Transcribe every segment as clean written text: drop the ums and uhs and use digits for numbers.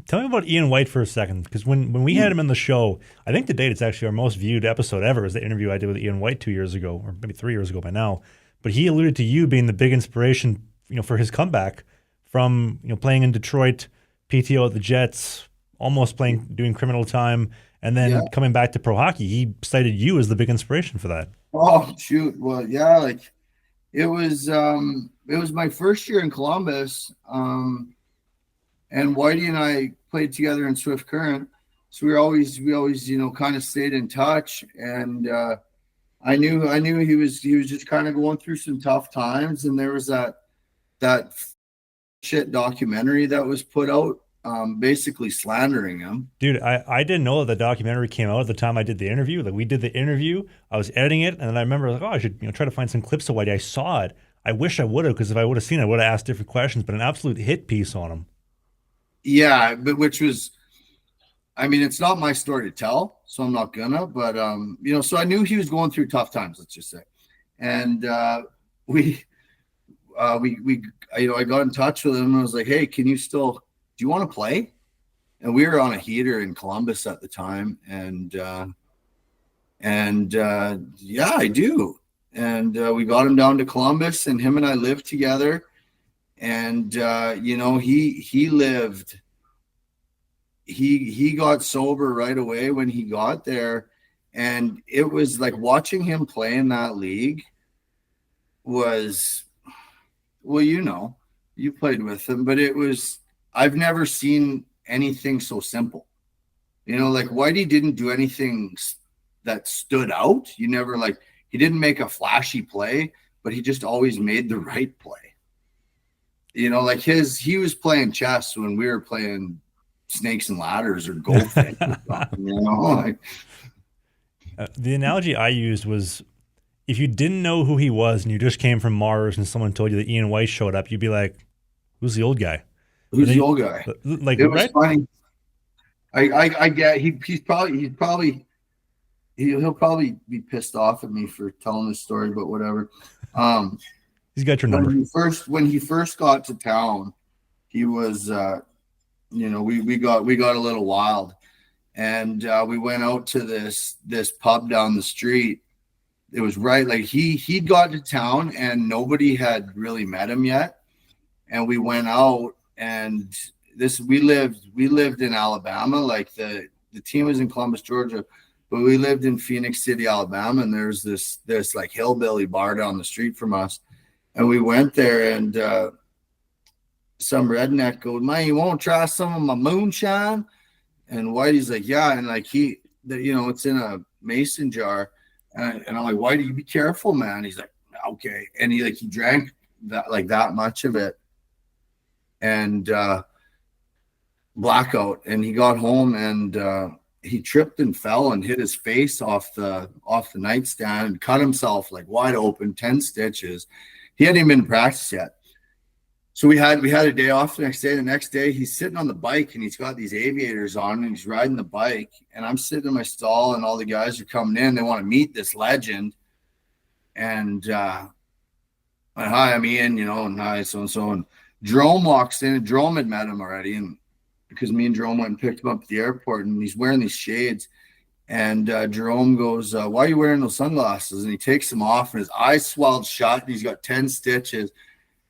Tell me about Ian White for a second, because when we had him in the show, I think to date it's actually our most viewed episode ever. Is the interview I did with Ian White 2 years ago, or maybe 3 years ago by now. But he alluded to you being the big inspiration, for his comeback from playing in Detroit, PTO at the Jets, almost doing criminal time, and Yeah. then coming back to pro hockey. He cited you as the big inspiration for that. Oh shoot. Well, yeah, like it was my first year in Columbus. And Whitey and I played together in Swift Current. So we always, kind of stayed in touch. And I knew he was just kind of going through some tough times. And there was that shit documentary that was put out, basically slandering him. Dude, I didn't know that the documentary came out at the time I did the interview. Like we did the interview, I was editing it, and then I remember like, oh, I should try to find some clips of Whitey. I saw it. I wish I would have, because if I would have seen it, I would have asked different questions. But an absolute hit piece on him. Yeah, but which was, I mean, it's not my story to tell, so I'm not gonna. But so I knew he was going through tough times. Let's just say, and we we I got in touch with him and I was like, hey, do you want to play? And we were on a heater in Columbus at the time, and yeah, I do. And we got him down to Columbus, and him and I lived together. And he lived. He got sober right away when he got there, and it was like watching him play in that league was, well, you played with him, but it was, I've never seen anything so simple. Like Whitey didn't do anything that stood out. He didn't make a flashy play, but he just always made the right play. Like he was playing chess when we were playing snakes and ladders or goldfish. Like, The analogy I used was if you didn't know who he was and you just came from Mars and someone told you that Ian White showed up, you'd be like, "Who's the old guy?" But who's the old guy? like, It was right? funny. I get he'll probably be pissed off at me for telling this story, but whatever. Um, He's got your when number. he first got to town, he was we got a little wild, and we went out to this pub down the street. It was right, like he'd got to town and nobody had really met him yet, and we went out, and this we lived in Alabama. Like the team was in Columbus, Georgia, but we lived in Phoenix City, Alabama, and there's this like hillbilly bar down the street from us. And we went there, and some redneck goes, "Man, you won't try some of my moonshine?" And Whitey's like, "Yeah." And like it's in a mason jar. And I'm like, "Whitey, you be careful, man." He's like, "Okay." And he drank that much of it, and blackout. And he got home, and he tripped and fell and hit his face off the nightstand and cut himself like wide open, 10 stitches. He hadn't even been in practice yet. So we had a day off the next day. The next day he's sitting on the bike and he's got these aviators on and he's riding the bike. And I'm sitting in my stall and all the guys are coming in. They want to meet this legend. And hi, I'm Ian, and hi, so and so. And Jerome walks in, and Jerome had met him already. And because me and Jerome went and picked him up at the airport, and he's wearing these shades. And Jerome goes, "Why are you wearing those sunglasses?" And he takes them off, and his eyes swelled shut, and he's got 10 stitches.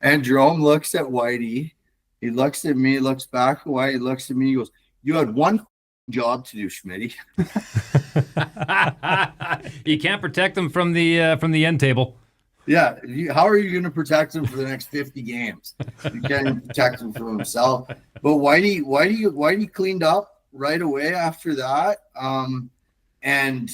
And Jerome looks at Whitey. He looks at me, looks back at Whitey, looks at me. He goes, "You had one job to do, Schmitty." You can't protect them from the end table. Yeah. How are you going to protect him for the next 50 games? You can't even protect him from himself. But Whitey cleaned up right away after that. And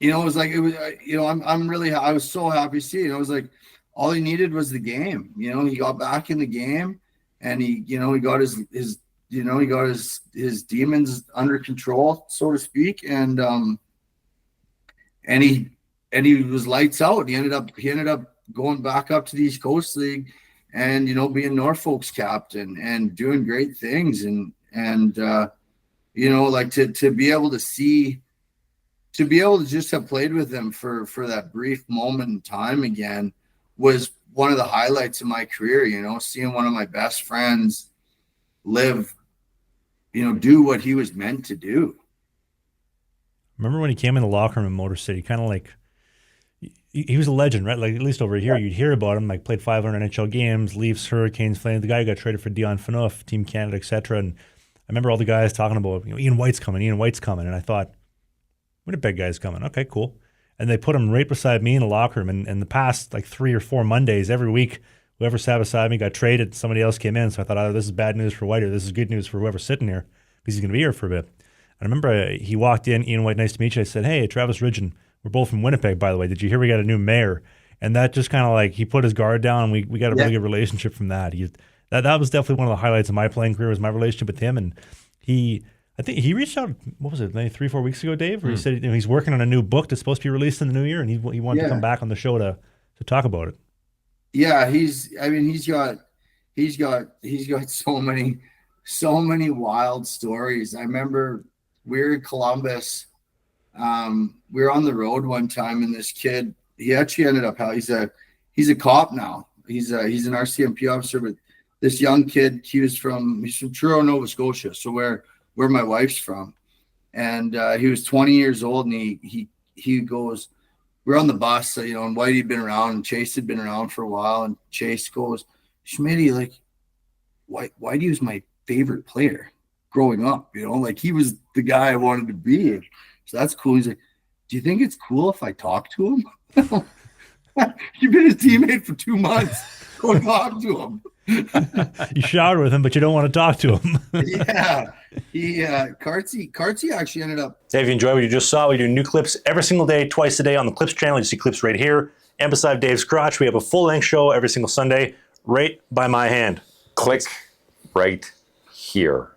it was like, I was so happy to see it. It was like, all he needed was the game. He got back in the game, and he got his demons under control, so to speak. And he was lights out. He ended up going back up to the East Coast League, and being Norfolk's captain and doing great things. And like to be able to see, to be able to just have played with him for that brief moment in time again was one of the highlights of my career. Seeing one of my best friends live do what he was meant to do. Remember when he came in the locker room in Motor City, kind of like he was a legend, right? Like at least over here, you'd hear about him. Like played 500 NHL games, Leafs, Hurricanes, Flames. The guy who got traded for Dion Phaneuf, Team Canada, etc. And I remember all the guys talking about, Ian White's coming, and I thought, Winnipeg guy's coming. Okay, cool. And they put him right beside me in the locker room. And in the past like 3 or 4 Mondays, every week, whoever sat beside me got traded. Somebody else came in. So I thought, this is bad news for White, or this is good news for whoever's sitting here, because he's going to be here for a bit. I remember he walked in, Ian White, nice to meet you. I said, hey, Travis Ridgen, we're both from Winnipeg, by the way. Did you hear we got a new mayor? And that just kind of like, he put his guard down, and we got a really good relationship from that. That was definitely one of the highlights of my playing career, was my relationship with him. And I think he reached out, what was it, maybe 3 or 4 weeks ago, Dave, where he said he's working on a new book that's supposed to be released in the new year, and he wanted to come back on the show to talk about it. Yeah, he's got so many wild stories. I remember we were in Columbus. We were on the road one time, and this kid, he actually ended up, he's a cop now. He's an RCMP officer, but this young kid, he's from Truro, Nova Scotia, so where my wife's from. And he was 20 years old, and he goes, we're on the bus, and Whitey had been around, and Chase had been around for a while, and Chase goes, Schmitty, like, Whitey was my favorite player growing up, like he was the guy I wanted to be. So that's cool. He's like, do you think it's cool if I talk to him? You've been his teammate for 2 months. Go talk to him. You showered with him, but you don't want to talk to him. Yeah. Kartsy actually ended up. Hey, if you enjoyed what you just saw, we do new clips every single day, twice a day on the Clips channel. You see clips right here. And beside Dave's crotch, we have a full-length show every single Sunday, right by my hand. Click right here.